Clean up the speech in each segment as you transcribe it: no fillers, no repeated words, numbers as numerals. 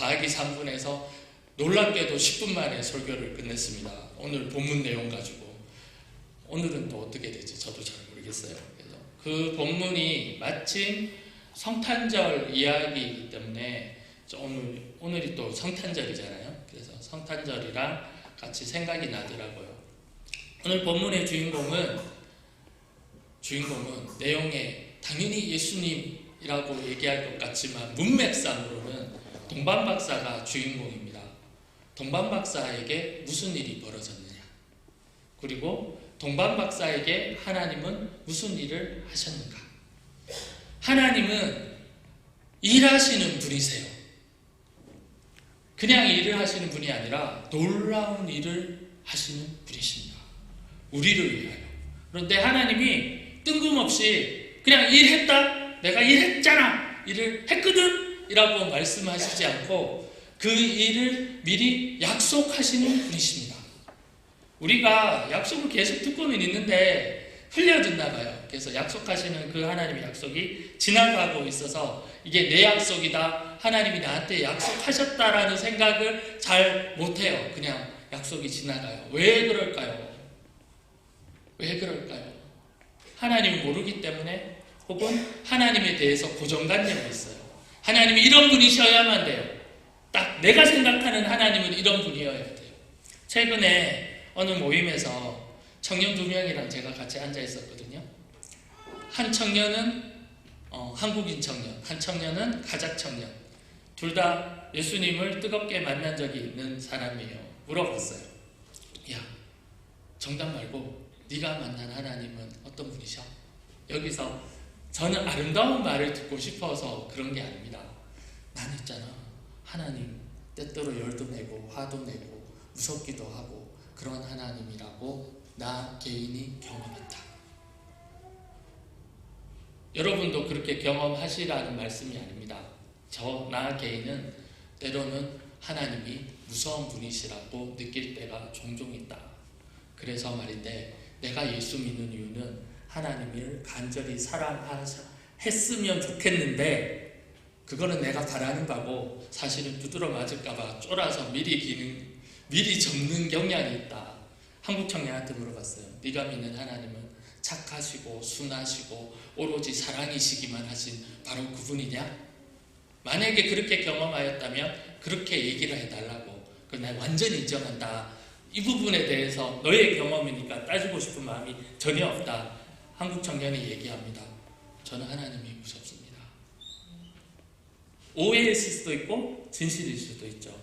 과학이 3분에서 놀랍게도 10분 만에 설교를 끝냈습니다. 오늘 본문 내용 가지고. 오늘은 또 어떻게 될지 저도 잘 모르겠어요. 그래서 그 본문이 마침 성탄절 이야기이기 때문에 오늘이 또 성탄절이잖아요. 그래서 성탄절이랑 같이 생각이 나더라고요. 오늘 본문의 주인공은 내용에 당연히 예수님이라고 얘기할 것 같지만 문맥상으로는 동반 박사가 주인공입니다. 동반 박사에게 무슨 일이 벌어졌느냐, 그리고 동반 박사에게 하나님은 무슨 일을 하셨는가. 하나님은 일하시는 분이세요. 그냥 일을 하시는 분이 아니라 놀라운 일을 하시는 분이십니다. 우리를 위하여. 그런데 하나님이 뜬금없이 그냥 일했다, 내가 일했잖아, 일을 했거든 이라고 말씀하시지 않고 그 일을 미리 약속하시는 분이십니다. 우리가 약속을 계속 듣고는 있는데 흘려듣나 봐요. 그래서 약속하시는 그 하나님의 약속이 지나가고 있어서 이게 내 약속이다, 하나님이 나한테 약속하셨다라는 생각을 잘 못해요. 그냥 약속이 지나가요. 왜 그럴까요? 왜 그럴까요? 하나님을 모르기 때문에, 혹은 하나님에 대해서 고정관념이 있어요. 하나님이 이런 분이셔야만 돼요. 딱 내가 생각하는 하나님은 이런 분이어야 돼요. 최근에 어느 모임에서 청년 2명이랑 제가 같이 앉아 있었거든요. 한 청년은 한국인 청년, 한 청년은 가작 청년. 둘 다 예수님을 뜨겁게 만난 적이 있는 사람이에요. 물어봤어요. 야, 정답 말고 네가 만난 하나님은 어떤 분이셔? 여기서 저는 아름다운 말을 듣고 싶어서 그런 게 아닙니다. 난 있잖아, 하나님 때때로 열도 내고 화도 내고 무섭기도 하고 그런 하나님이라고 나 개인이 경험한다. 여러분도 그렇게 경험하시라는 말씀이 아닙니다. 나 개인은 때로는 하나님이 무서운 분이시라고 느낄 때가 종종 있다. 그래서 말인데, 내가 예수 믿는 이유는 하나님을 간절히 사랑했으면 좋겠는데 그거는 내가 바라는 바고, 사실은 두드러 맞을까봐 쫄아서 미리 접는 경향이 있다. 한국 청년한테 물어봤어요. 네가 믿는 하나님은 착하시고 순하시고 오로지 사랑이시기만 하신 바로 그분이냐? 만약에 그렇게 경험하였다면 그렇게 얘기를 해달라고. 그걸 난 완전히 인정한다. 이 부분에 대해서 너의 경험이니까 따지고 싶은 마음이 전혀 없다. 한국 청년이 얘기합니다. 저는 하나님이 무섭습니다. 오해일 수도 있고 진실일 수도 있죠.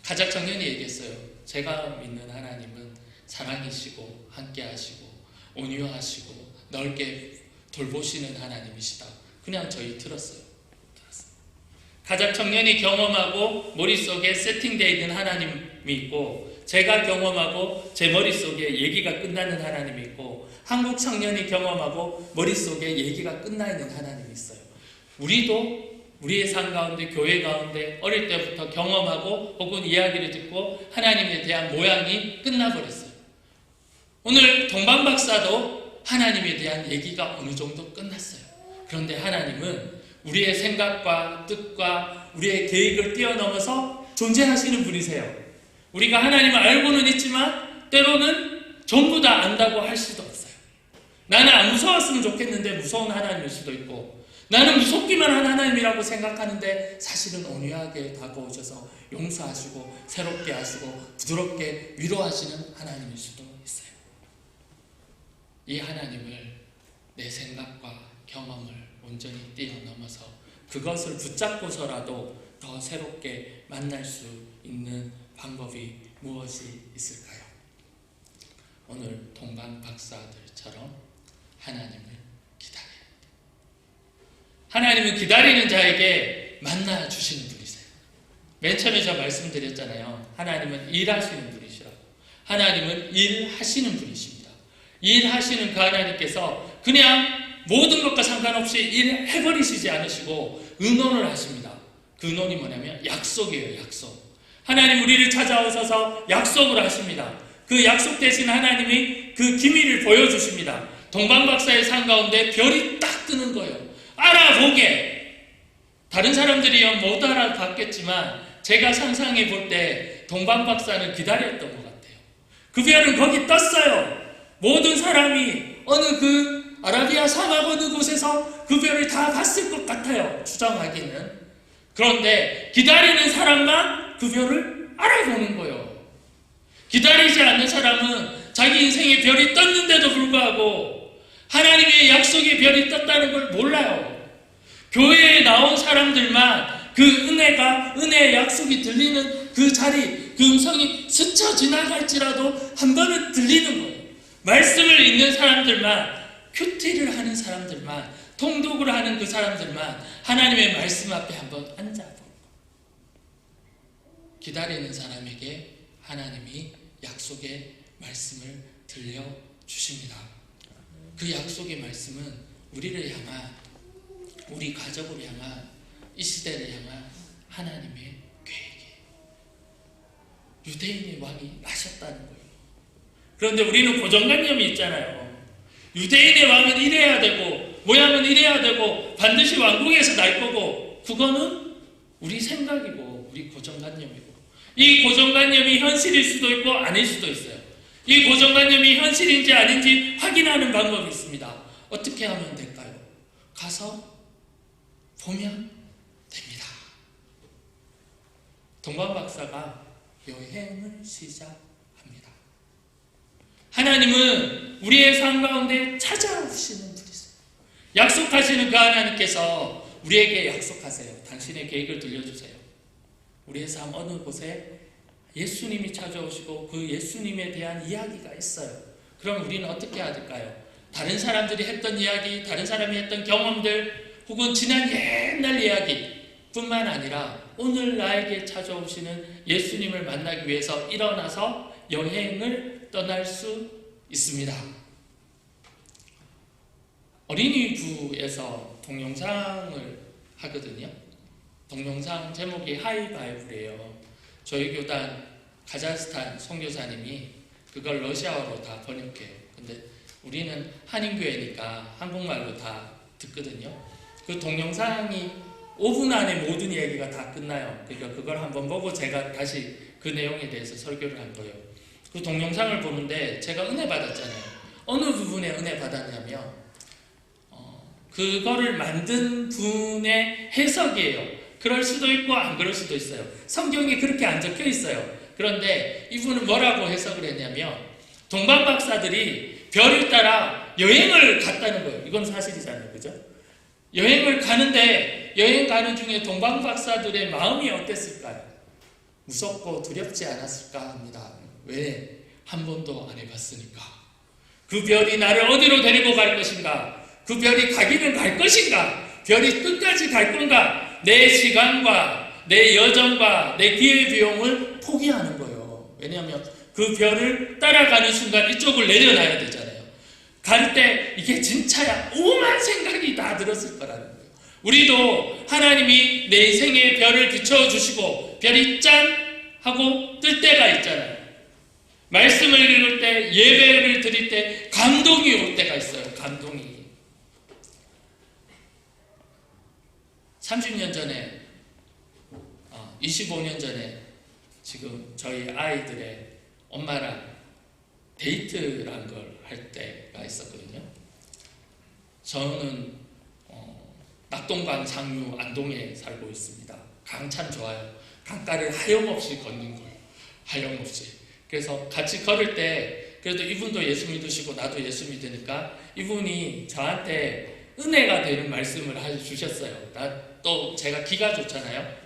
가작 청년이 얘기했어요. 제가 믿는 하나님은 사랑이시고 함께하시고 온유하시고 넓게 돌보시는 하나님이시다. 그냥 저희 들었어요. 가작 청년이 경험하고 머릿속에 세팅되어 있는 하나님이 있고, 제가 경험하고 제 머릿속에 얘기가 끝나는 하나님이 있고, 한국 청년이 경험하고 머릿속에 얘기가 끝나 있는 하나님이 있어요. 우리도 우리의 삶 가운데, 교회 가운데 어릴 때부터 경험하고 혹은 이야기를 듣고 하나님에 대한 모양이 끝나버렸어요. 오늘 동반 박사도 하나님에 대한 얘기가 어느 정도 끝났어요. 그런데 하나님은 우리의 생각과 뜻과 우리의 계획을 뛰어넘어서 존재하시는 분이세요. 우리가 하나님을 알고는 있지만 때로는 전부 다 안다고 할 수도 없어요. 나는 안 무서웠으면 좋겠는데 무서운 하나님일 수도 있고, 나는 무섭기만 한 하나님이라고 생각하는데 사실은 온유하게 다가오셔서 용서하시고 새롭게 하시고 부드럽게 위로하시는 하나님일 수도 있어요. 이 하나님을 내 생각과 경험을 온전히 뛰어넘어서 그것을 붙잡고서라도 더 새롭게 만날 수 있는 방법이 무엇이 있을까요? 오늘 동반 박사들처럼 하나님을 기다려야 합니다. 하나님은 기다리는 자에게 만나 주시는 분이세요. 맨 처음에 제가 말씀드렸잖아요. 하나님은 일하시는 분이시라고. 하나님은 일하시는 분이십니다. 일하시는 그 하나님께서 그냥 모든 것과 상관없이 일해버리시지 않으시고 의논을 하십니다. 그 의논이 뭐냐면 약속이에요. 약속. 하나님 우리를 찾아오셔서 약속을 하십니다. 그 약속 대신 하나님이 그 기밀을 보여주십니다. 동방박사의 삶 가운데 별이 딱 뜨는 거예요. 알아보게. 다른 사람들이 못 알아봤겠지만 제가 상상해 볼 때 동방 박사는 기다렸던 것 같아요. 그 별은 거기 떴어요. 모든 사람이 어느 그 아라비아 사막 어느 곳에서 그 별을 다 봤을 것 같아요. 추정하기는. 그런데 기다리는 사람만 그 별을 알아보는 거예요. 기다리지 않는 사람은 자기 인생에 별이 떴는데도 불구하고 하나님의 약속의 별이 떴다는 걸 몰라요. 교회에 나온 사람들만 그 은혜의 약속이 들리는 그 자리, 그 음성이 스쳐 지나갈지라도 한 번은 들리는 거예요. 말씀을 읽는 사람들만, 큐티를 하는 사람들만, 통독을 하는 그 사람들만 하나님의 말씀 앞에 한번 앉아보는 거예요. 기다리는 사람에게 하나님이 약속의 말씀을 들려주십니다. 그 약속의 말씀은 우리를 향한, 우리 가족을 향한, 이 시대를 향한 하나님의 계획이에요. 유대인의 왕이 나셨다는 거예요. 그런데 우리는 고정관념이 있잖아요. 유대인의 왕은 이래야 되고 모양은 이래야 되고 반드시 왕궁에서 날 거고, 그거는 우리 생각이고 우리 고정관념이고, 이 고정관념이 현실일 수도 있고 아닐 수도 있어요. 이 고정관념이 현실인지 아닌지 확인하는 방법이 있습니다. 어떻게 하면 될까요? 가서 보면 됩니다. 동방 박사가 여행을 시작합니다. 하나님은 우리의 삶 가운데 찾아오시는 분이세요. 약속하시는 그 하나님께서 우리에게 약속하세요. 당신의 계획을 들려주세요. 우리의 삶 어느 곳에 예수님이 찾아오시고 그 예수님에 대한 이야기가 있어요. 그럼 우리는 어떻게 해야 될까요? 다른 사람들이 했던 이야기, 다른 사람이 했던 경험들, 혹은 지난 옛날 이야기 뿐만 아니라 오늘 나에게 찾아오시는 예수님을 만나기 위해서 일어나서 여행을 떠날 수 있습니다. 어린이부에서 동영상을 하거든요. 동영상 제목이 하이바이블이에요. 저희 교단 카자흐스탄 선교사님이 그걸 러시아어로 다 번역해요. 근데 우리는 한인교회니까 한국말로 다 듣거든요. 그 동영상이 5분 안에 모든 이야기가 다 끝나요. 그러니까 그걸 한번 보고 제가 다시 그 내용에 대해서 설교를 한 거예요. 그 동영상을 보는데 제가 은혜 받았잖아요. 어느 부분에 은혜 받았냐면 그거를 만든 분의 해석이에요. 그럴 수도 있고 안 그럴 수도 있어요. 성경에 그렇게 안 적혀 있어요. 그런데 이분은 뭐라고 해석을 했냐면 동방 박사들이 별을 따라 여행을 갔다는 거예요. 이건 사실이잖아요. 그죠? 여행을 가는데 여행 가는 중에 동방 박사들의 마음이 어땠을까요? 무섭고 두렵지 않았을까 합니다. 왜? 한 번도 안 해봤으니까. 그 별이 나를 어디로 데리고 갈 것인가? 그 별이 가기는 갈 것인가? 별이 끝까지 갈 건가? 내 시간과 내 여정과 내 기회 비용을 포기하는 거예요. 왜냐하면 그 별을 따라가는 순간 이쪽을 내려놔야 되잖아요. 갈 때 이게 진짜야? 오만 생각이 다 들었을 거라는 거예요. 우리도 하나님이 내 인생에 별을 비춰주시고 별이 짠 하고 뜰 때가 있잖아요. 말씀을 읽을 때, 예배를 드릴 때 감동이 올 때가 있어요. 감동이. 30년 전에 25년 전에 지금 저희 아이들의 엄마랑 데이트란 걸 할 때가 있었거든요. 저는 낙동강 상류 안동에 살고 있습니다. 강 참 좋아요. 강가를 하염없이 걷는 거예요. 하염없이. 그래서 같이 걸을 때 그래도 이분도 예수 믿으시고 나도 예수 믿으니까 이분이 저한테 은혜가 되는 말씀을 주셨어요. 또 제가 귀가 좋잖아요.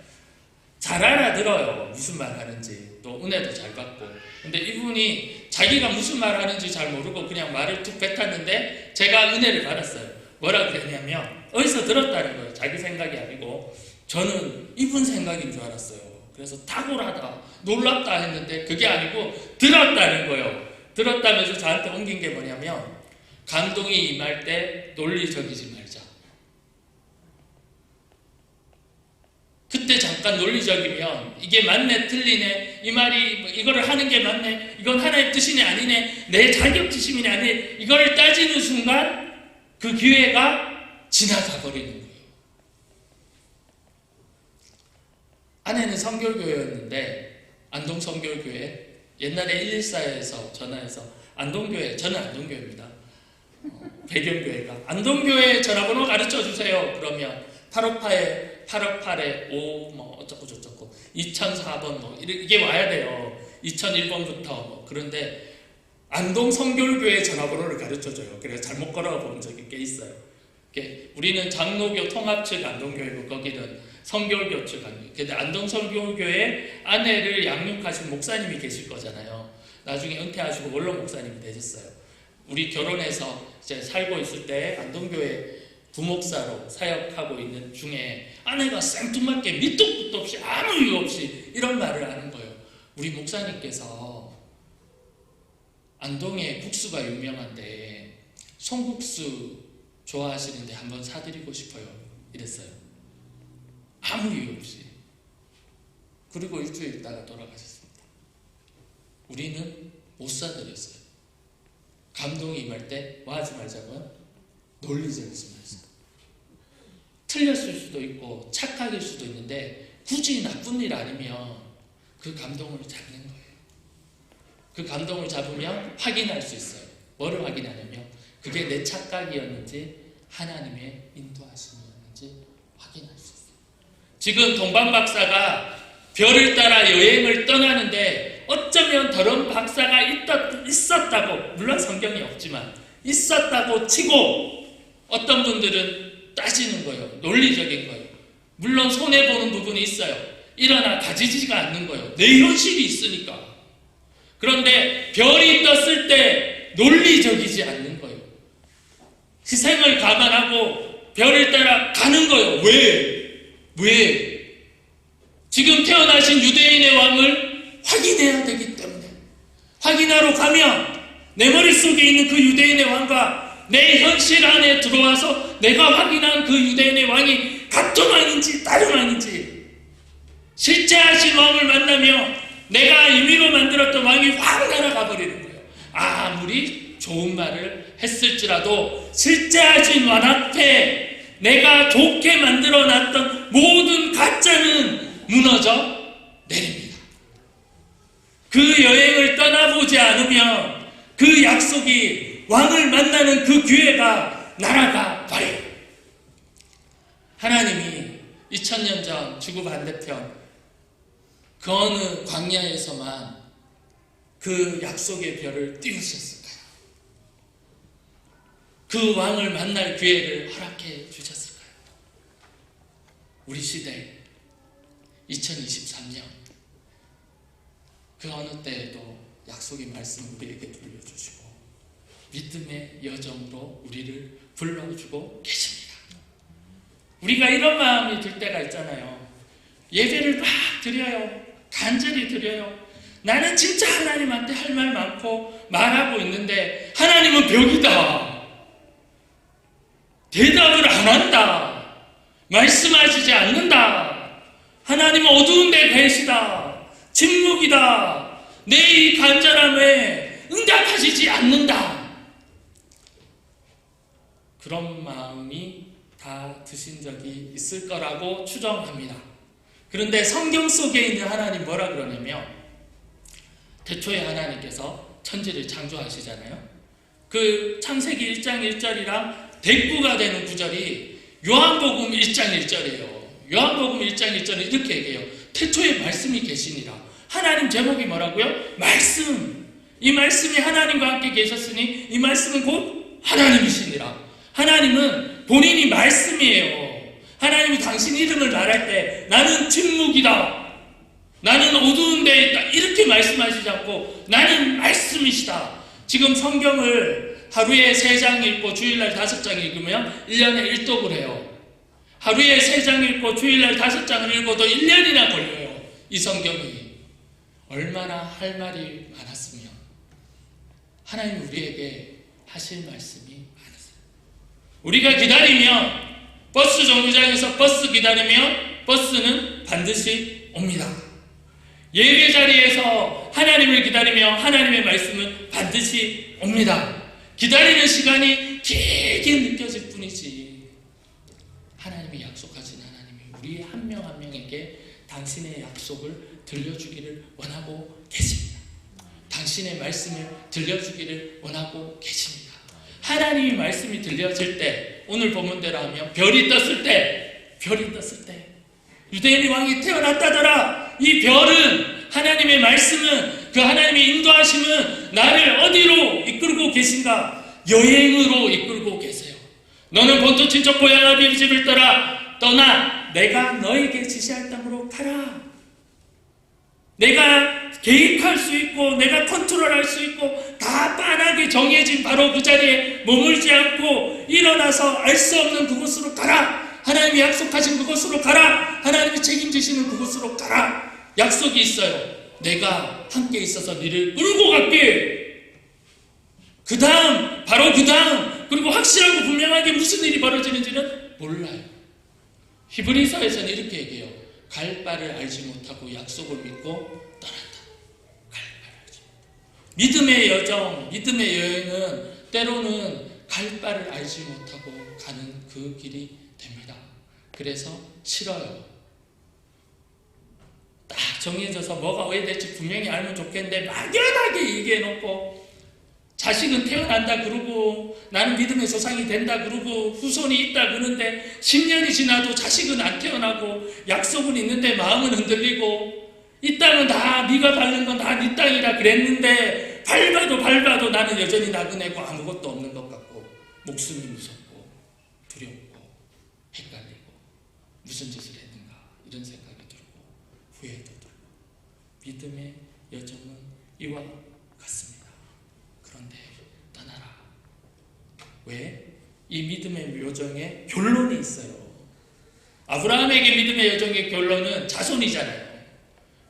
잘 알아들어요. 무슨 말 하는지. 또 은혜도 잘 받고. 근데 이분이 자기가 무슨 말 하는지 잘 모르고 그냥 말을 툭 뱉었는데 제가 은혜를 받았어요. 뭐라 그랬냐면 어디서 들었다는 거예요. 자기 생각이 아니고. 저는 이분 생각인 줄 알았어요. 그래서 탁월하다, 놀랍다 했는데 그게 아니고 들었다는 거예요. 들었다면서 저한테 옮긴 게 뭐냐면 감동이 임할 때 논리적이지 말자. 그때 잠깐 논리적이면 이게 맞네 틀리네 이 말이 이거를 하는 게 맞네 이건 하나의 뜻이네 아니네 내 자격지심이네 아니네 이걸 따지는 순간 그 기회가 지나가 버리는 거예요. 아내는 성결교회였는데 안동 성결교회 옛날에 114에서 전화해서 안동교회, 저는 안동교회입니다. 배경교회가 안동교회 전화번호 가르쳐 주세요. 그러면 858에 5 뭐 어쩌고 저쩌고 2004번 뭐 이게 와야 돼요. 2001번부터 뭐. 그런데 안동 성결교회 전화번호를 가르쳐줘요. 그래서 잘못 걸어본 적이 꽤 있어요. 우리는 장로교 통합 측 안동교회고 거기는 성결교 측 안동. 근데 안동 성결교회 아내를 양육하신 목사님이 계실 거잖아요. 나중에 은퇴하시고 원로 목사님이 되셨어요. 우리 결혼해서 이제 살고 있을 때 안동교회 부목사로 사역하고 있는 중에 아내가 생뚱맞게 밑도 끝도 없이 아무 이유 없이 이런 말을 하는 거예요. 우리 목사님께서 안동에 국수가 유명한데 송국수 좋아하시는데 한번 사드리고 싶어요. 이랬어요. 아무 이유 없이. 그리고 일주일 있다가 돌아가셨습니다. 우리는 못 사드렸어요. 감동이 임할 때 뭐 하지 말자고요? 논리적이지 마세요. 틀렸을 수도 있고 착각일 수도 있는데 굳이 나쁜 일 아니면 그 감동을 잡는 거예요. 그 감동을 잡으면 확인할 수 있어요. 뭐를 확인하냐면 그게 내 착각이었는지 하나님의 인도하심이었는지 확인할 수 있어요. 지금 동방 박사가 별을 따라 여행을 떠나는데 어쩌면 저런 박사가 있었다고, 물론 성경이 없지만 있었다고 치고 어떤 분들은 따지는 거예요. 논리적인 거예요. 물론 손해보는 부분이 있어요. 일어나 가지지가 않는 거예요. 내 현실이 있으니까. 그런데 별이 떴을 때 논리적이지 않는 거예요. 희생을 감안하고 별을 따라 가는 거예요. 왜? 지금 태어나신 유대인의 왕을 확인해야 되기 때문에 확인하러 가면 내 머릿속에 있는 그 유대인의 왕과 내 현실 안에 들어와서 내가 확인한 그 유대인의 왕이 같은 왕인지 다른 왕인지 실제 하신 왕을 만나면 내가 임의로 만들었던 왕이 확 날아가 버리는 거예요. 아무리 좋은 말을 했을지라도 실제 하신 왕 앞에 내가 좋게 만들어놨던 모든 가짜는 무너져 내립니다. 그 여행을 떠나보지 않으면 그 약속이 왕을 만나는 그 기회가 날아가 버려요. 하나님이 2000년 전 지구 반대편 그 어느 광야에서만 그 약속의 별을 띄우셨을까요? 그 왕을 만날 기회를 허락해 주셨을까요? 우리 시대 2023년 그 어느 때에도 약속의 말씀 우리에게 들려주시고 믿음의 여정으로 우리를 불러주고 계십니다. 우리가 이런 마음이 들 때가 있잖아요. 예배를 막 드려요. 간절히 드려요. 나는 진짜 하나님한테 할 말 많고 말하고 있는데 하나님은 벽이다. 대답을 안 한다. 말씀하시지 않는다. 하나님은 어두운 데 계시다. 침묵이다. 내 이 간절함에 응답하시지 않는다. 그런 마음이 다 드신 적이 있을 거라고 추정합니다. 그런데 성경 속에 있는 하나님 뭐라 그러냐면 태초에 하나님께서 천지를 창조하시잖아요. 그 창세기 1장 1절이랑 대꾸가 되는 구절이 요한복음 1장 1절이에요. 요한복음 1장 1절은 이렇게 얘기해요. 태초에 말씀이 계시니라. 하나님 제목이 뭐라고요? 말씀. 이 말씀이 하나님과 함께 계셨으니 이 말씀은 곧 하나님이시니라. 하나님은 본인이 말씀이에요. 하나님이 당신 이름을 말할 때 나는 침묵이다. 나는 어두운 데에 있다. 이렇게 말씀하시지 않고 나는 말씀이시다. 지금 성경을 하루에 3장 읽고 주일날 5장 읽으면 1년에 1독을 해요. 하루에 3장 읽고 주일날 5장을 읽어도 1년이나 걸려요. 이 성경이. 얼마나 할 말이 많았으면 하나님 우리에게 하실 말씀이 많았어요. 우리가 기다리면 버스 정류장에서 버스 기다리면 버스는 반드시 옵니다. 예배 자리에서 하나님을 기다리며 하나님의 말씀은 반드시 옵니다. 기다리는 시간이 길게 느껴질 뿐이지 하나님이 약속하신 하나님이 우리 한 명 한 명에게 당신의 약속을 들려주기를 원하고 계십니다. 당신의 말씀을 들려주기를 원하고 계십니다. 하나님의 말씀이 들려질 때, 오늘 본문대로 하면 별이 떴을 때 유대인의 왕이 태어났다더라. 이 별은, 하나님의 말씀은, 그 하나님의 인도하심은 나를 어디로 이끌고 계신가? 여행으로 이끌고 계세요. 너는 본토 친척 고향 아비 집을 떠나 내가 너에게 지시할 땅으로 가라. 내가 개입할 수 있고 내가 컨트롤할 수 있고 다 빤하게 정해진 바로 그 자리에 머물지 않고 일어나서 알 수 없는 그곳으로 가라. 하나님이 약속하신 그곳으로 가라. 하나님이 책임지시는 그곳으로 가라. 약속이 있어요. 내가 함께 있어서 너를 끌고 갈게. 그 다음, 바로 그 다음, 그리고 확실하고 분명하게 무슨 일이 벌어지는지는 몰라요. 히브리서에서는 이렇게 얘기해요. 갈 바를 알지 못하고 약속을 믿고 떠났다. 갈 바를 알지 못하고. 믿음의 여정, 믿음의 여행은 때로는 갈 바를 알지 못하고 가는 그 길이 됩니다. 그래서 싫어요. 딱 정해져서 뭐가 왜 될지 분명히 알면 좋겠는데 막연하게 얘기해놓고 자식은 태어난다 그러고 나는 믿음의 조상이 된다 그러고 후손이 있다 그러는데 10년이 지나도 자식은 안 태어나고 약속은 있는데 마음은 흔들리고 이 땅은 다 네가 밟는 건 다 네 땅이라 그랬는데 밟아도 나는 여전히 나그네고 아무것도 없는 것 같고 목숨이 무섭고 두렵고 헷갈리고 무슨 짓을 했는가 이런 생각이 들고 후회도 들고 믿음의 여정은 이와 같습니다. 그런데 떠나라. 왜? 이 믿음의 여정에 결론이 있어요. 아브라함에게 믿음의 여정의 결론은 자손이잖아요.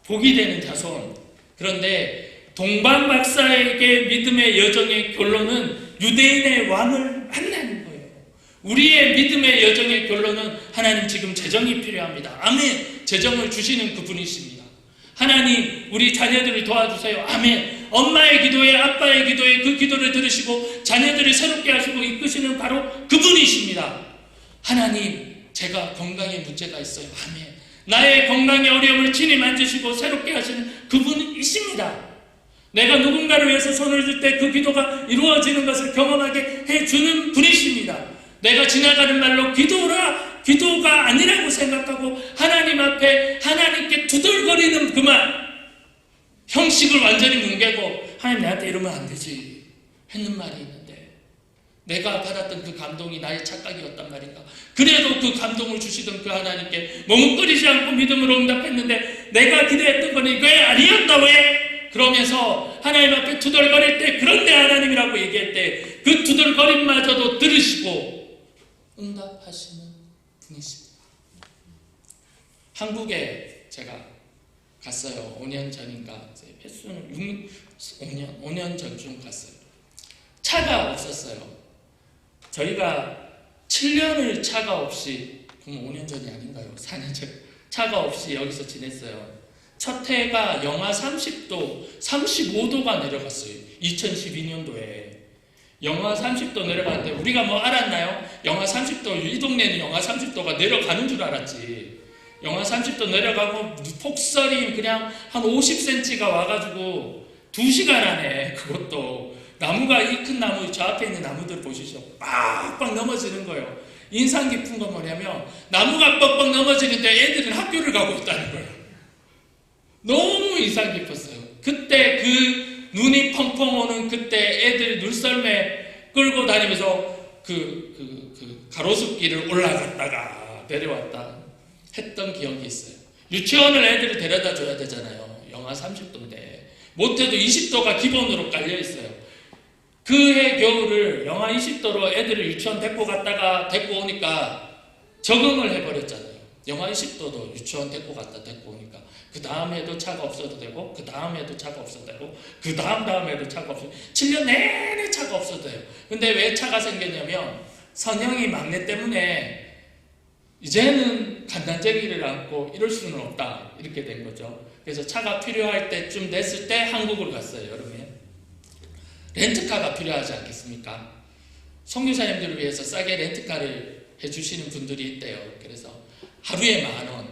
복이 되는 자손. 그런데 동방 박사에게 믿음의 여정의 결론은 유대인의 왕을 만나는 거예요. 우리의 믿음의 여정의 결론은 하나님 지금 재정이 필요합니다. 아멘. 재정을 주시는 그분이십니다. 하나님 우리 자녀들을 도와주세요. 아멘. 엄마의 기도에 아빠의 기도에 그 기도를 들으시고 자녀들을 새롭게 하시고 이끄시는 바로 그분이십니다. 하나님 제가 건강에 문제가 있어요. 아멘. 나의 건강의 어려움을 친히 만지시고 새롭게 하시는 그분이십니다. 내가 누군가를 위해서 손을 들 때 그 기도가 이루어지는 것을 경험하게 해주는 분이십니다. 내가 지나가는 말로 기도가 아니라고 생각하고 하나님 앞에 하나님께 두들거리는 그 말, 형식을 완전히 뭉개고 하나님 나한테 이러면 안 되지 했는 말이 있는데 내가 받았던 그 감동이 나의 착각이었단 말인가. 그래도 그 감동을 주시던 그 하나님께 머뭇거리지 않고 믿음으로 응답했는데 내가 기대했던 건 이게 아니었다 왜? 그러면서 하나님 앞에 투덜거릴 때 그런데 하나님이라고 얘기할 때 그 투덜거림마저도 들으시고 응답하시는 분이십니다. 한국에 제가 갔어요. 5년 전인가 횟수는 5년 전쯤 갔어요. 차가 없었어요. 저희가 7년을 차가 없이, 그럼 5년 전이 아닌가요? 4년 전 차가 없이 여기서 지냈어요. 첫 해가 영하 30도, 35도가 내려갔어요. 2012년도에 영하 30도 내려갔는데 우리가 뭐 알았나요? 영하 30도, 이 동네는 영하 30도가 내려가는 줄 알았지. 영하 30도 내려가고 폭설이 그냥 한 50cm가 와가지고 2시간 안에 그것도 나무가 이 큰 나무, 저 앞에 있는 나무들 보시죠. 빡빡 넘어지는 거예요. 인상 깊은 건 뭐냐면 나무가 뻑뻑 넘어지는데 애들은 학교를 가고 있다는 거예요. 너무 인상 깊었어요. 그때 그 눈이 펑펑 오는 그때 애들 눈썰매 끌고 다니면서 그 가로수길을 올라갔다가 내려왔다 했던 기억이 있어요. 유치원을 애들을 데려다 줘야 되잖아요. 영하 30도인데 못해도 20도가 기본으로 깔려 있어요. 그해 겨울을 영하 20도로 애들을 유치원 데리고 갔다가 데리고 오니까 적응을 해버렸잖아요. 영하 20도도 유치원 데리고 갔다 데리고 오니까 그 다음에도 차가 없어도 되고 그 다음에도 차가 없어도 되고 그 다음에도 차가 없어도 되고 7년 내내 차가 없어도 돼요. 근데 왜 차가 생겼냐면 선영이 막내 때문에 이제는 간단제기를 안고 이럴 수는 없다 이렇게 된 거죠. 그래서 차가 필요할 때쯤 됐을 때 한국으로 갔어요. 여름에 렌트카가 필요하지 않겠습니까? 선교사님들을 위해서 싸게 렌트카를 해주시는 분들이 있대요. 그래서 하루에 10,000원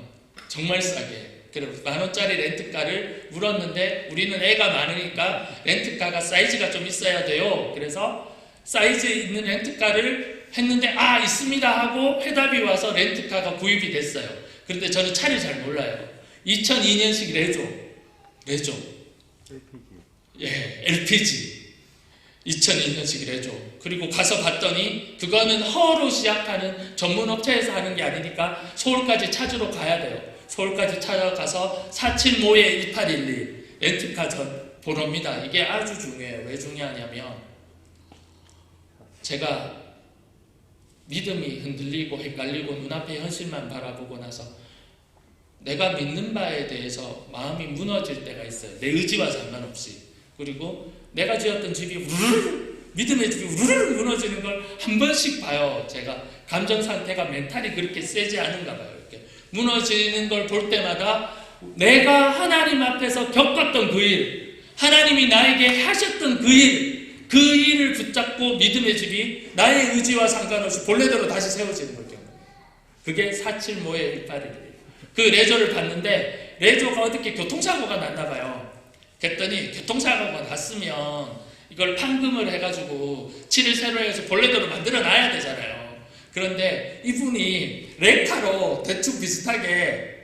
정말 싸게 그래서 10,000원짜리 렌트카를 물었는데 우리는 애가 많으니까 렌트카가 사이즈가 좀 있어야 돼요. 그래서 사이즈 있는 렌트카를 했는데 있습니다 하고 회답이 와서 렌트카가 구입이 됐어요. 그런데 저는 차를 잘 몰라요. 2002년식 레조 LPG 2002년식 레조. 그리고 가서 봤더니 그거는 허로 시작하는 전문 업체에서 하는 게 아니니까 서울까지 찾으러 가야 돼요. 서울까지 찾아가서 475-1812 렌트카 번호입니다. 이게 아주 중요해요. 왜 중요하냐면 제가 믿음이 흔들리고 헷갈리고 눈앞의 현실만 바라보고 나서 내가 믿는 바에 대해서 마음이 무너질 때가 있어요. 내 의지와 상관없이. 그리고 내가 지었던 집이 우르르 믿음의 집이 우르르 무너지는 걸 한 번씩 봐요. 제가 감정 상태가 멘탈이 그렇게 세지 않은가 봐요. 이렇게 무너지는 걸 볼 때마다 내가 하나님 앞에서 겪었던 그 일, 하나님이 나에게 하셨던 그 일을 붙잡고 믿음의 집이 나의 의지와 상관없이 본래대로 다시 세워지는 걸 겪어요. 그게 475-1811. 그 레조를 봤는데 레조가 어떻게 교통사고가 났나 봐요. 그랬더니 교통사고가 났으면 이걸 판금을 해가지고 칠을 새로 해서 본래대로 만들어 놔야 되잖아요. 그런데 이분이 레카로 대충 비슷하게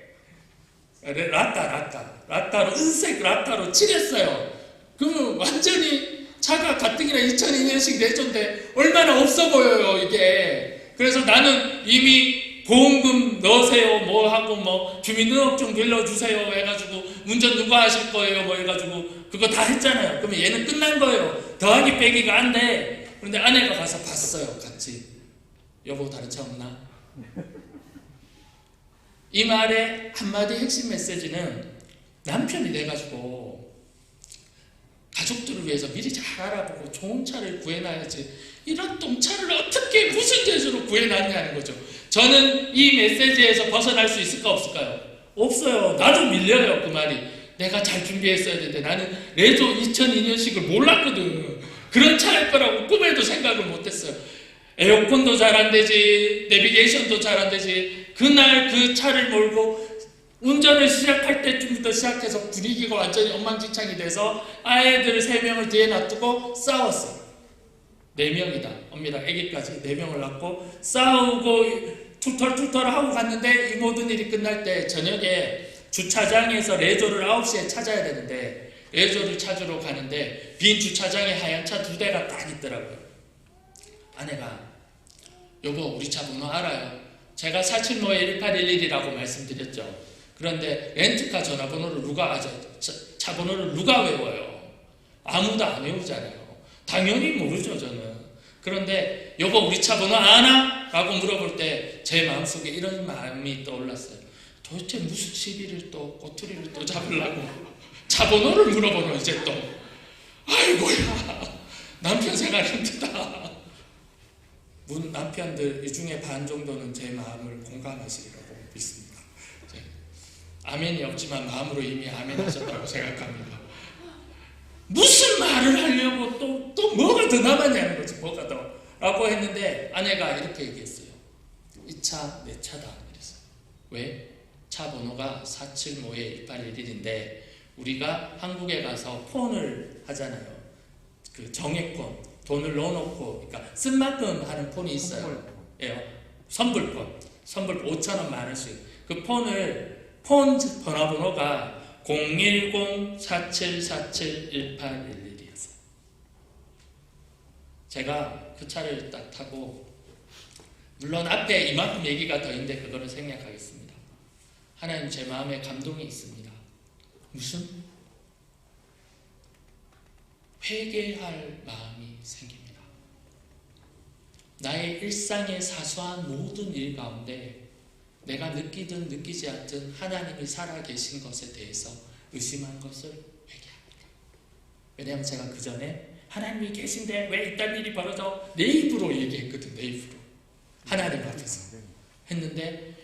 라타로 은색 라타로 칠했어요. 그러면 완전히 차가 가뜩이나 2002년식 레조인데 얼마나 없어 보여요 이게. 그래서 나는 이미 보험금 넣으세요 뭐 하고 뭐 주민등록증 빌려주세요 해가지고 운전 누가 하실 거예요 뭐 해가지고 그거 다 했잖아요. 그러면 얘는 끝난 거예요. 더하기 빼기가 안 돼. 그런데 아내가 가서 봤어요. 같이. 여보 다른 차 없나? 이 말의 한마디 핵심 메시지는 남편이 돼가지고 가족들을 위해서 미리 잘 알아보고 좋은 차를 구해놔야지 이런 똥차를 어떻게 무슨 재주로 구해놨냐는 거죠. 저는 이 메시지에서 벗어날 수 있을까 없을까요? 없어요. 나도 밀려요 그 말이. 내가 잘 준비했어야 되는데 나는 레조 2002년식을 몰랐거든. 그런 차일 거라고 꿈에도 생각을 못했어요. 에어컨도 잘 안 되지, 내비게이션도 잘 안 되지. 그날 그 차를 몰고 운전을 시작할 때쯤부터 시작해서 분위기가 완전히 엉망진창이 돼서 아이들 3명을 뒤에 놔두고 싸웠어요. 4명이다. 엄밀하게 아기까지 4명을 낳고 싸우고 툴툴툴툴 하고 갔는데 이 모든 일이 끝날 때 저녁에 주차장에서 레조를 9시에 찾아야 되는데 레조를 찾으러 가는데 빈 주차장에 하얀 차 2대가 딱 있더라고요. 아내가 여보 우리 차 번호 알아요? 제가 475-1811이라고 말씀드렸죠. 그런데 렌트카 전화번호를 차 번호를 누가 외워요? 아무도 안 외우잖아요. 당연히 모르죠 저는. 그런데 여보 우리 차 번호 아나? 라고 물어볼 때 제 마음속에 이런 마음이 떠올랐어요. 도대체 무슨 시비를 또 꼬투리를 또 잡으려고 차 번호를 물어보노 이제 또. 아이고야 남편 생활 힘들다. 남편들 이 중에 반 정도는 제 마음을 공감하시리라고 믿습니다. 아멘이 없지만 마음으로 이미 아멘 하셨다고 생각합니다. 무슨 말을 하려고 또 뭐가 더 남았냐는 거지. 뭐가 더 라고 했는데 아내가 이렇게 얘기했어요. 이 차 내 차다 그랬어요. 왜? 차 번호가 475-1811인데 우리가 한국에 가서 폰을 하잖아요. 그 정액폰 돈을 넣어놓고 그러니까 쓴 만큼 하는 폰이 있어요. 선불폰 5,000원 만원씩. 그 폰 전화번호가 010-4747-1811이었어요. 제가 그 차를 딱 타고 물론 앞에 이만큼 얘기가 더 있는데 그거는 생략하겠습니다. 하나님 제 마음에 감동이 있습니다. 무슨? 회개할 마음이 생깁니다. 나의 일상의 사소한 모든 일 가운데 내가 느끼든 느끼지 않든 하나님이 살아계신 것에 대해서 의심한 것을 회개합니다. 왜냐하면 제가 그 전에 하나님이 계신데 왜 이딴 일이 벌어져? 내 입으로 얘기했거든. 내 입으로. 하나님 앞에서 했는데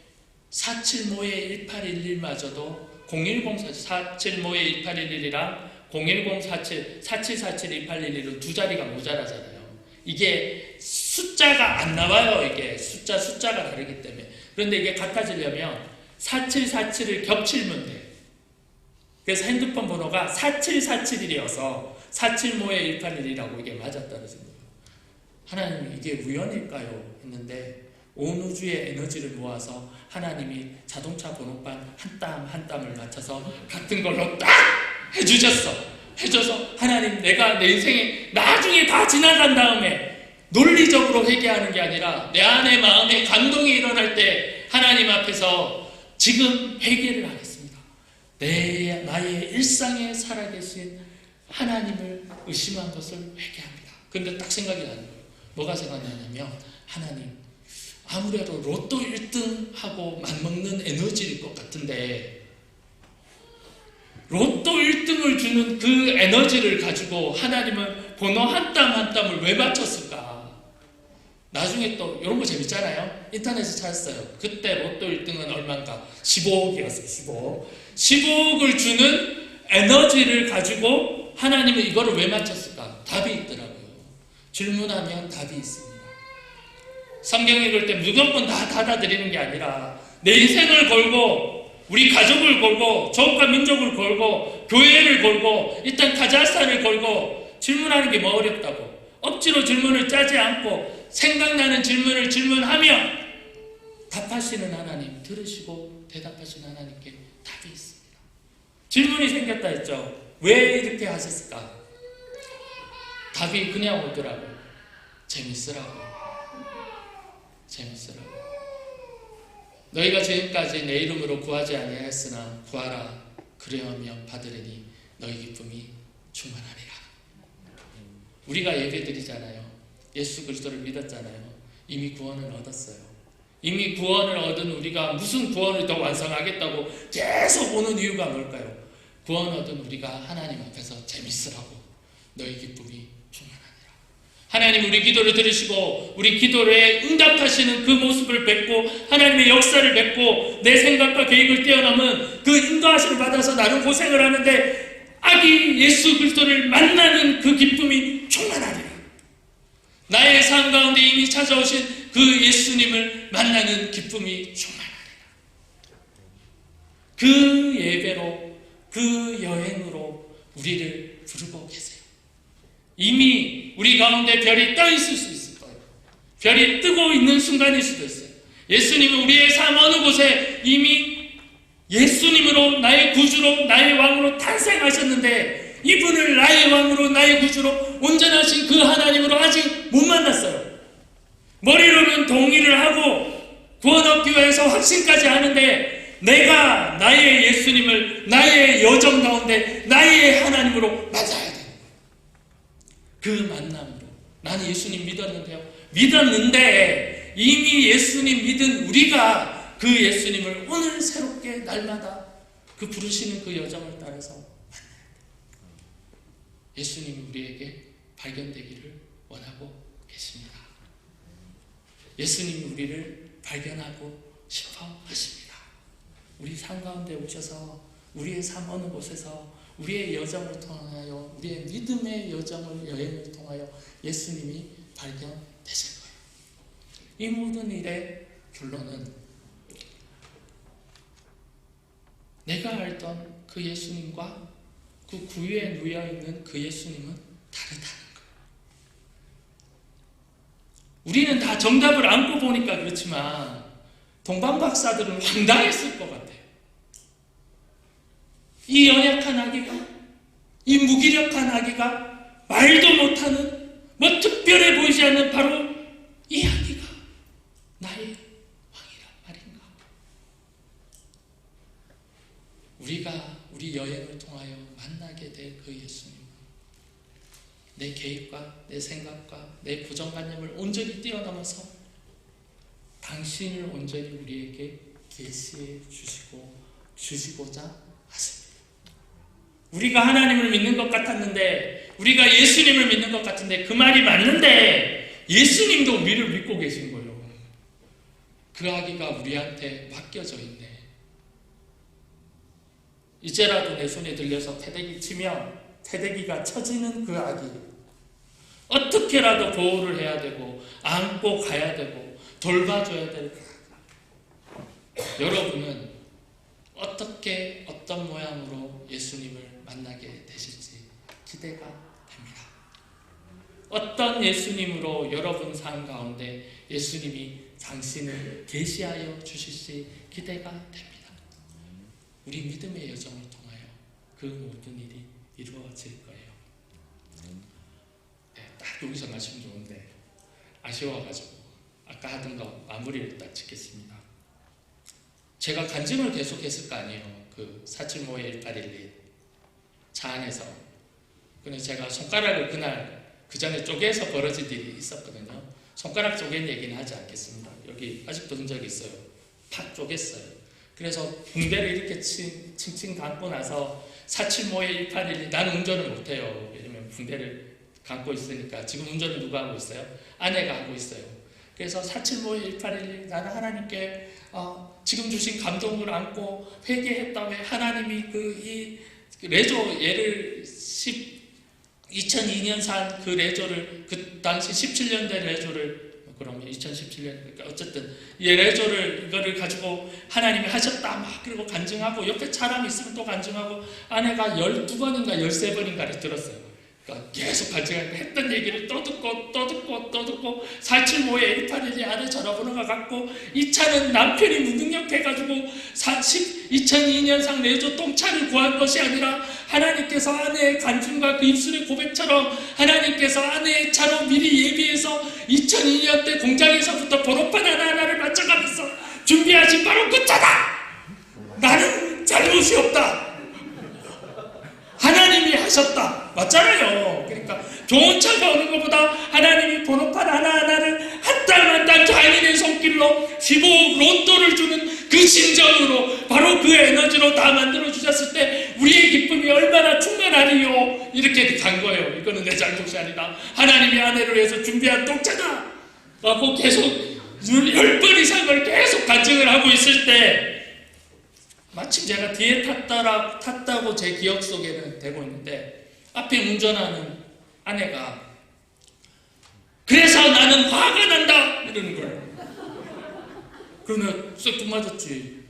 475-1811마저도 010-475-1811이랑 010-4747-1811은 두 자리가 모자라잖아요. 이게 숫자가 안 나와요. 이게 숫자가 다르기 때문에. 그런데 이게 같아지려면 4747을 겹치면 돼. 그래서 핸드폰 번호가 4747이어서 47모의 181이라고 이게 맞아떨어진 거예요. 하나님 이게 우연일까요? 했는데 온 우주의 에너지를 모아서 하나님이 자동차 번호판 한 땀 한 땀을 맞춰서 같은 걸로 딱 해줘서 하나님 내가 내 인생에 나중에 다 지나간 다음에 논리적으로 회개하는 게 아니라 내 안에 마음에 감동이 일어날 때 하나님 앞에서 지금 회개를 하겠습니다. 나의 일상에 살아계신 하나님을 의심한 것을 회개합니다. 그런데 딱 생각이 나는 거예요. 뭐가 생각나냐면 하나님 아무래도 로또 1등하고 맞먹는 에너지일 것 같은데 로또 1등을 주는 그 에너지를 가지고 하나님은 번호 한 땀 한 땀을 왜 맞췄을까? 나중에 또 이런 거 재밌잖아요. 인터넷에 찾았어요. 그때 로또 1등은 얼마인가? 15억이었어요. 15억을 주는 에너지를 가지고 하나님은 이거를 왜 맞췄을까? 답이 있더라고요. 질문하면 답이 있습니다. 성경 읽을 때 무조건 다 받아들이는 게 아니라 내 인생을 걸고 우리 가족을 걸고 조국과 민족을 걸고 교회를 걸고 일단 카자흐스탄을 걸고 질문하는 게 뭐 어렵다고. 억지로 질문을 짜지 않고 생각나는 질문을 질문하며 답하시는 하나님, 들으시고 대답하시는 하나님께 답이 있습니다. 질문이 생겼다 했죠. 왜 이렇게 하셨을까? 답이 그냥 오더라고요. 재밌으라고. 너희가 지금까지 내 이름으로 구하지 아니하였으나 구하라 그리하면 받으리니 너희 기쁨이 충만하리라. 우리가 예배드리잖아요. 예수 그리스도를 믿었잖아요. 이미 구원을 얻었어요. 이미 구원을 얻은 우리가 무슨 구원을 더 완성하겠다고 계속 오는 이유가 뭘까요? 구원 얻은 우리가 하나님 앞에서 재밌으라고. 너희 기쁨이 충만하리라. 하나님 우리 기도를 들으시고 우리 기도에 응답하시는 그 모습을 뵙고 하나님의 역사를 뵙고 내 생각과 계획을 뛰어넘은 그 인도하심을 받아서 나는 고생을 하는데 아기 예수 그리스도를 만나는 그 기쁨이 충만하리라. 나의 삶 가운데 이미 찾아오신 그 예수님을 만나는 기쁨이 충만하리라. 그 예배로 그 여행으로 우리를 부르고 계세요. 이미 우리 가운데 별이 떠 있을 수 있을 거예요. 별이 뜨고 있는 순간일 수도 있어요. 예수님은 우리의 삶 어느 곳에 이미 예수님으로 나의 구주로 나의 왕으로 탄생하셨는데 이분을 나의 왕으로 나의 구주로 온전하신 그 하나님으로 아직 못 만났어요. 머리로는 동의를 하고 구원 얻기 위해서 확신까지 하는데 내가 나의 예수님을 나의 여정 가운데 나의 하나님으로 맞아야 돼요. 그 만남으로 나는 예수님 믿었는데 이미 예수님 믿은 우리가 그 예수님을 오늘 새롭게 날마다 그 부르시는 그 여정을 따라서 만나야 돼요. 예수님이 우리에게 발견되기를 원하고 계십니다. 예수님이 우리를 발견하고 싶어 하십니다. 우리 삶 가운데 오셔서 우리의 삶 어느 곳에서 우리의 여정을 통하여 우리의 믿음의 여행을 통하여 예수님이 발견되실 거예요. 이 모든 일의 결론은 내가 알던 그 예수님과 그 구유에 누워있는 그 예수님은 다르다는 거예요. 우리는 다 정답을 안고 보니까 그렇지만 동방 박사들은 황당했을 것 같아요. 이 연약한 아기가, 이 무기력한 아기가, 말도 못하는 특별해 보이지 않는 바로 이 아기가 나의 왕이란 말인가. 우리가 우리 여행을 통하여 만나게 될 그 예수님, 내 계획과 내 생각과 내 고정관념을 온전히 뛰어넘어서 당신을 온전히 우리에게 계시해 주시고자 하십니다. 우리가 하나님을 믿는 것 같았는데, 우리가 예수님을 믿는 것 같은데 그 말이 맞는데 예수님도 우리를 믿고 계신 거예요. 그 아기가 우리한테 맡겨져 있네. 이제라도 내 손에 들려서 패대기 치면 패대기가 쳐지는 그 아기, 어떻게라도 보호를 해야 되고 안고 가야 되고 돌봐줘야 될 그 아기. 여러분은 어떻게 어떤 모양으로 예수님으로 예수님을 만나게 되실지 기대가 됩니다. 어떤 예수님으로 여러분 삶 가운데 예수님이 당신을 계시하여 주실지 기대가 됩니다. 우리 믿음의 여정을 통하여 그 모든 일이 이루어질 거예요. 네, 딱 여기서 마시면 좋은데 아쉬워가지고 아까 하던 거 마무리를 딱 짓겠습니다. 제가 간증을 계속했을 거 아니에요. 그 475-1811 차 안에서. 근데 제가 손가락을 그날 그 전에 쪼개서 벌어진 일이 있었거든요. 손가락 쪼갠 얘기는 하지 않겠습니다. 여기 아직도 흔적이 있어요. 팍 쪼갰어요. 그래서 붕대를 이렇게 칭칭 감고 나서 475-1811 나는 운전을 못해요. 왜냐면 붕대를 감고 있으니까. 지금 운전을 누가 하고 있어요? 아내가 하고 있어요. 그래서 475-1811 나는 하나님께 지금 주신 감동을 안고 회개했다며 하나님이 이 레조 얘를 2002년 산 그 레조를 그 당시 17년 된 레조를 그러면 2017년 그러니까 어쨌든 이 레조를 이거를 가지고 하나님이 하셨다 막 그리고 간증하고 옆에 사람이 있으면 또 간증하고 아내가 12번인가 13번인가를 들었어요. 그러니까 계속 간증하고 했던 얘기를 또 듣고 475-1811 안에 전화번호가 갖고 이 차는 남편이 무능력해가지고 2002년상 레조 똥차를 구한 것이 아니라 하나님께서 아내의 간증과 그 입술의 고백처럼 하나님께서 아내의 차로 미리 예비해서 2002년 때 공장에서부터 번호판 하나하나를 맞춰가면서 준비하신 바로 그 차다! 나는 잘못이 없다! 하나님이 하셨다. 맞잖아요. 그러니까 좋은 차가 오는 것보다 하나님이 번호판 하나하나를 한 땀 한 땀 장인의 손길로 15억 로또를 주는 그 심정으로 바로 그 에너지로 다 만들어 주셨을 때 우리의 기쁨이 얼마나 충만하리요. 이렇게 간 거예요. 이거는 내 잘못이 아니다. 하나님이 아내를 위해서 준비한 똥차다. 라고 계속 10번 이상을 계속 간증을 하고 있을 때 마침 제가 뒤에 탔다고 제 기억 속에는 되고 있는데 앞에 운전하는 아내가 그래서 나는 화가 난다 이러는 거예요. 그러면 쓱 맞았지.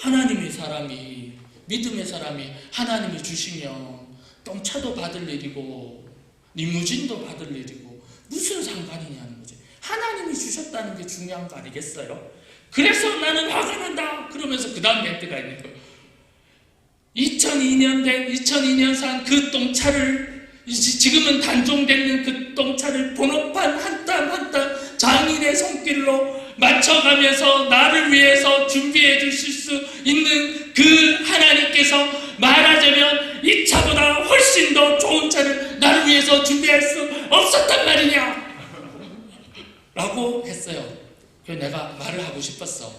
하나님의 사람이 믿음의 사람이 하나님이 주시면 똥차도 받을 일이고 리무진도 받을 일이고 무슨 상관이냐는 거지. 하나님이 주셨다는 게 중요한 거 아니겠어요? 그래서 나는 화가 난다. 그러면서 그 다음 멘트가 있는 거예요. 2002년산 그 똥차를 지금은 단종되는 그 똥차를 번호판 한 땀 한 땀 장인의 손길로 맞춰가면서 나를 위해서 준비해 주실 수 있는 그 하나님께서 말하자면 이 차보다 훨씬 더 좋은 차를 나를 위해서 준비할 수 없었단 말이냐 라고 했어요. 그래서 내가 말을 하고 싶었어.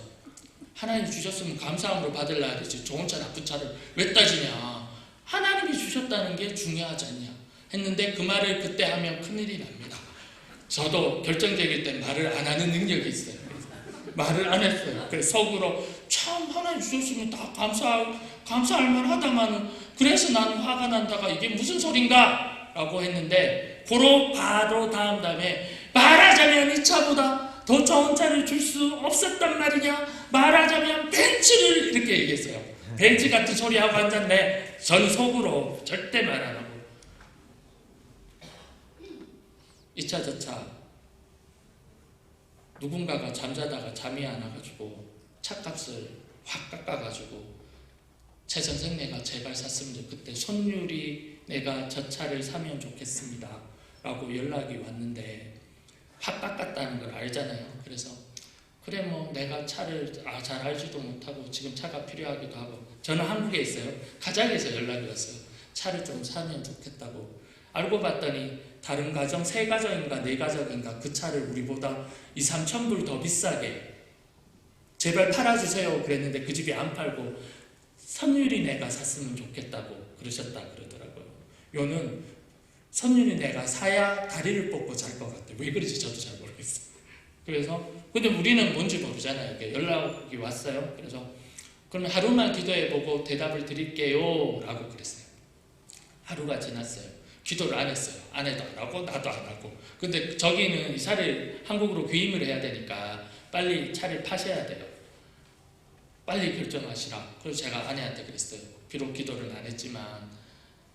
하나님이 주셨으면 감사함으로 받으려 하지 좋은 차 나쁜 차를 왜 따지냐. 하나님이 주셨다는 게 중요하지 않냐 했는데 그 말을 그때 하면 큰일이 납니다. 저도 결정적일 때 말을 안 하는 능력이 있어요. 말을 안 했어요. 그래서 속으로 참 하나님 주셨으면 다 감사할 만하다마는 그래서 나는 화가 난다가 이게 무슨 소린가 라고 했는데 바로 다음에 말하자면 이 차보다 더 좋은 차를 줄 수 없었단 말이냐. 말하자면 벤츠를 이렇게 얘기했어요. 벤츠 같은 소리 하고 앉았네. 전 속으로 절대 말 안 하고 이 차 저 차 누군가가 잠자다가 잠이 안 와가지고 차값을 확 깎아가지고 최 선생 내가 제발 샀으면 그때 손율이 내가 저 차를 사면 좋겠습니다 라고 연락이 왔는데 확 깎았다는 걸 알잖아요. 그래서 그래 뭐 내가 차를 잘 알지도 못하고 지금 차가 필요하기도 하고 저는 한국에 있어요. 가장에서 연락이 왔어요. 차를 좀 사면 좋겠다고. 알고 봤더니 다른 가정 3가정인가 4가정인가 그 차를 우리보다 2-3천 불 더 비싸게 제발 팔아주세요 그랬는데 그 집이 안 팔고 선율이 내가 샀으면 좋겠다고 그러셨다 그러더라고요. 요는 선율이 내가 사야 다리를 뻗고 잘 것 같아. 왜 그런지 저도 잘 모르겠어요. 그래서 근데 우리는 뭔지 모르잖아요. 연락이 왔어요. 그래서 그러면 하루만 기도해보고 대답을 드릴게요 라고 그랬어요. 하루가 지났어요. 기도를 안 했어요. 아내도 안 하고 나도 안 하고. 근데 저기는 이사를 한국으로 귀임을 해야 되니까 빨리 차를 파셔야 돼요. 빨리 결정하시라. 그래서 제가 아내한테 그랬어요. 비록 기도를 안 했지만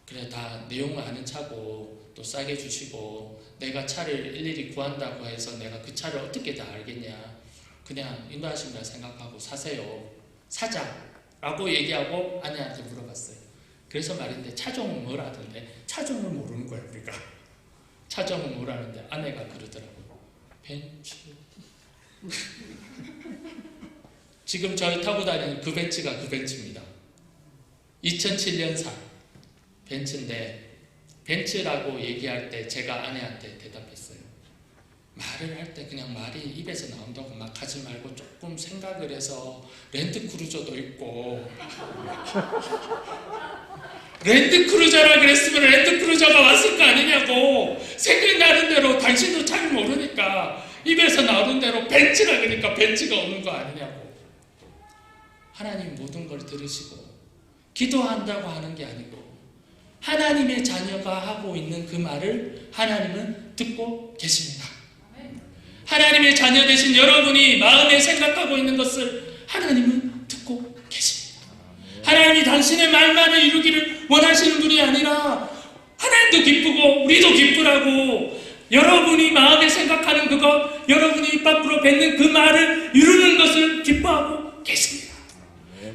그래 다 내용을 아는 차고 또 싸게 주시고 내가 차를 일일이 구한다고 해서 내가 그 차를 어떻게 다 알겠냐, 그냥 인도하신다 생각하고 사세요, 사자라고 얘기하고 아내한테 물어봤어요. 그래서 말인데 차종은 뭐라던데? 차종을 모르는 거야 우리가. 차종은 뭐라는데 아내가 그러더라고요. 벤츠. 지금 저희 타고 다니는 그 벤츠가 그 벤츠입니다. 2007년산 벤츠인데 벤츠라고 얘기할 때 제가 아내한테 대답했어요. 말을 할 때 그냥 말이 입에서 나온다고 막 하지 말고 조금 생각을 해서 랜드크루저도 있고 랜드크루저라 그랬으면 랜드크루저가 왔을 거 아니냐고. 생각나는 대로 당신도 잘 모르니까 입에서 나오는 대로 벤츠라 그러니까 벤츠가 오는 거 아니냐고. 하나님 모든 걸 들으시고 기도한다고 하는 게 아니고 하나님의 자녀가 하고 있는 그 말을 하나님은 듣고 계십니다. 하나님의 자녀 되신 여러분이 마음에 생각하고 있는 것을 하나님은 듣고 계십니다. 하나님이 당신의 말만을 이루기를 원하시는 분이 아니라 하나님도 기쁘고 우리도 기쁘라고 여러분이 마음에 생각하는 그것, 여러분이 입 밖으로 뱉는 그 말을 이루는 것을 기뻐하고 계십니다.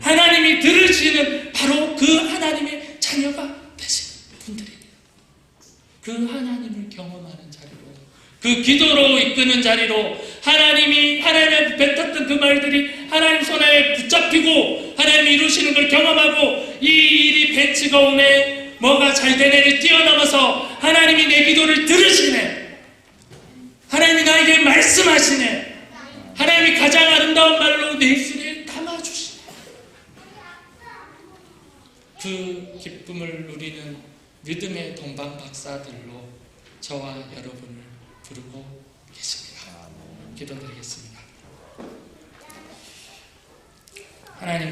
하나님이 들으시는 바로 그 하나님의 자녀가 되시는 분들입니다. 그 하나님을 경험하는 자리로, 그 기도로 이끄는 자리로 하나님이 하나님의 뱉었던 그 말들이 하나님 손에 붙잡히고 하나님이 이루시는 걸 경험하고 이 일이 벤츠가 오네, 뭐가 잘 되네를 뛰어넘어서 하나님이 내 기도를 들으시네, 하나님이 나에게 말씀하시네, 하나님이 가장 아름다운 말로 내 입술에 담아주시네. 그 기쁨을 누리는 믿음의 동방 박사들로 저와 여러분을 부르고 계십니다. 기도드리겠습니다. 하나님